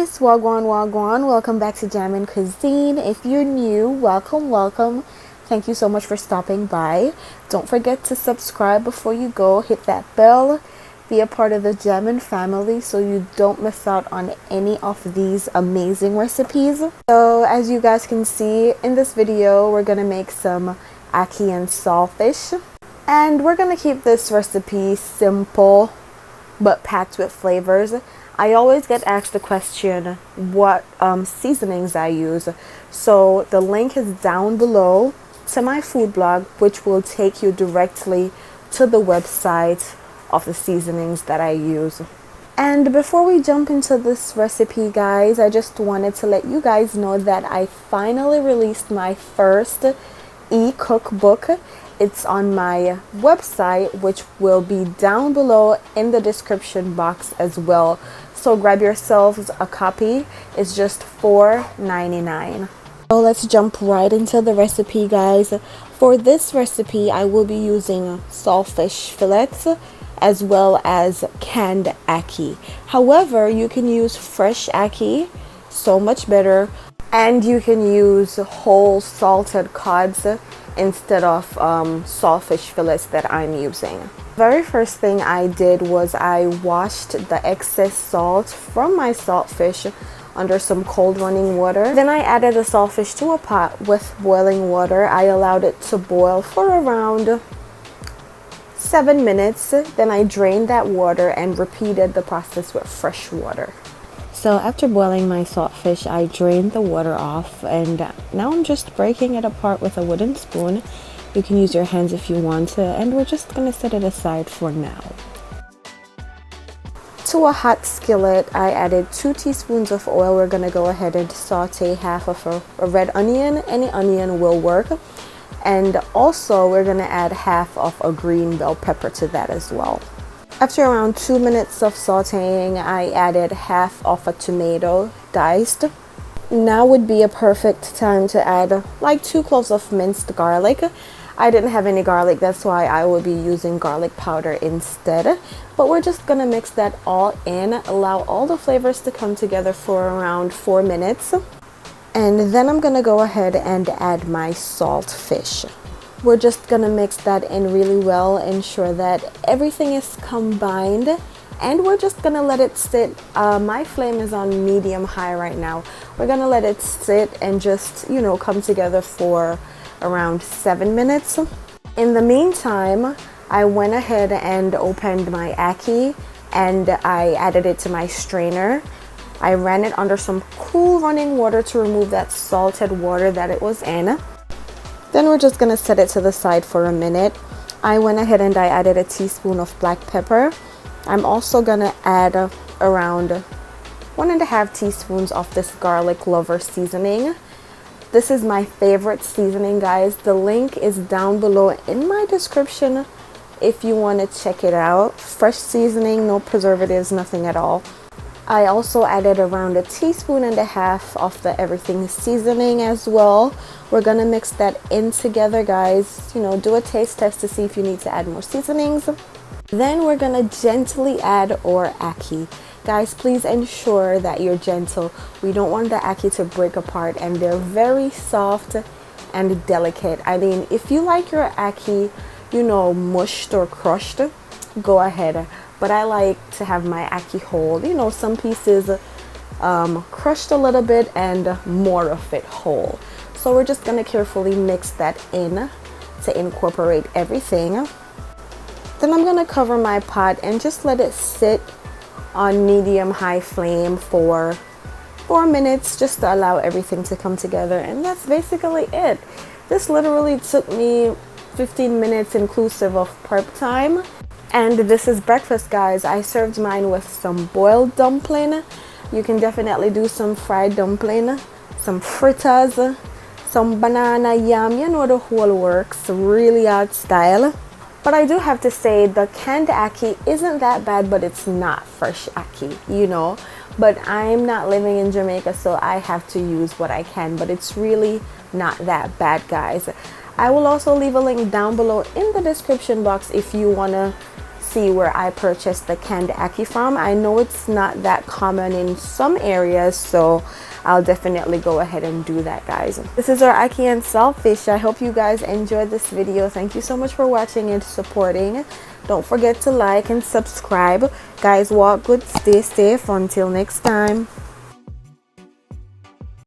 guys, wagwan wagwan, welcome back to Jamaican Cuisine. If you're new, welcome. Thank you so much for stopping by. Don't forget to subscribe before you go, hit that bell, be a part of the Jamaican family so you don't miss out on any of these amazing recipes. So as you guys can see in this video, we're gonna make some Ackee and Saltfish, and we're gonna keep this recipe simple but packed with flavors. I always get asked the question what seasonings I use, so the link is down below to my food blog, which will take you directly to the website of the seasonings that I use. And before we jump into this recipe, guys, I just wanted to let you guys know that I finally released my first e-cookbook. It's on my website, which will be down below in the description box as well. So grab yourselves a copy. It's just $4.99. So let's jump right into the recipe, guys. For this recipe, I will be using saltfish fillets as well as canned ackee. However, you can use fresh ackee, so much better. And you can use whole salted cods instead of saltfish fillets that I'm using. Very first thing I did was I washed the excess salt from my saltfish under some cold running water. Then I added the saltfish to a pot with boiling water. I allowed it to boil for around 7 minutes. Then I drained that water and repeated the process with fresh water. So after boiling my saltfish, I drained the water off, and now I'm just breaking it apart with a wooden spoon. You can use your hands if you want to, and we're just going to set it aside for now. To a hot skillet, I added 2 teaspoons of oil. We're going to go ahead and saute half of a red onion. Any onion will work. And also we're going to add half of a green bell pepper to that as well. After around 2 minutes of sauteing, I added half of a tomato diced. Now would be a perfect time to add like 2 cloves of minced garlic. I didn't have any garlic, that's why I will be using garlic powder instead. But we're just gonna mix that all in, allow all the flavors to come together for around 4 minutes. And then I'm gonna go ahead and add my saltfish. We're just gonna mix that in really well, ensure that everything is combined, and we're just gonna let it sit. My flame is on medium high right now. We're gonna let it sit and just, come together for around 7 minutes. In the meantime, I went ahead and opened my ackee and I added it to my strainer. I ran it under some cool running water to remove that salted water that it was in. Then we're just gonna set it to the side for a minute. I went ahead and I added a teaspoon of black pepper. I'm also gonna add around 1.5 teaspoons of this garlic lover seasoning. This is my favorite seasoning, guys. The link is down below in my description if you want to check it out. Fresh seasoning, no preservatives, nothing at all. I also added around 1.5 teaspoons of the everything seasoning as well. We're gonna mix that in together, guys. Do a taste test to see if you need to add more seasonings. Then we're gonna gently add our ackee. Guys, please ensure that you're gentle. We don't want the ackee to break apart, and they're very soft and delicate. I mean, if you like your ackee, mushed or crushed, go ahead. But I like to have my ackee whole. Some pieces crushed a little bit and more of it whole. So we're just gonna carefully mix that in to incorporate everything. Then I'm gonna cover my pot and just let it sit on medium high flame for 4 minutes, just to allow everything to come together. And that's basically it. This literally took me 15 minutes inclusive of prep time. And this is breakfast, guys. I served mine with some boiled dumpling. You can definitely do some fried dumpling, some fritters, some banana yam. The whole works. Really odd style. But I do have to say the canned ackee isn't that bad, but it's not fresh ackee, But I'm not living in Jamaica, so I have to use what I can. But it's really not that bad, guys. I will also leave a link down below in the description box if you want to see where I purchased the canned ackee from. I know it's not that common in some areas, so I'll definitely go ahead and do that, guys. This is our Ackee and Saltfish. I hope you guys enjoyed this video. Thank you so much for watching and supporting. Don't forget to like and subscribe. Guys, walk good, stay safe. Until next time.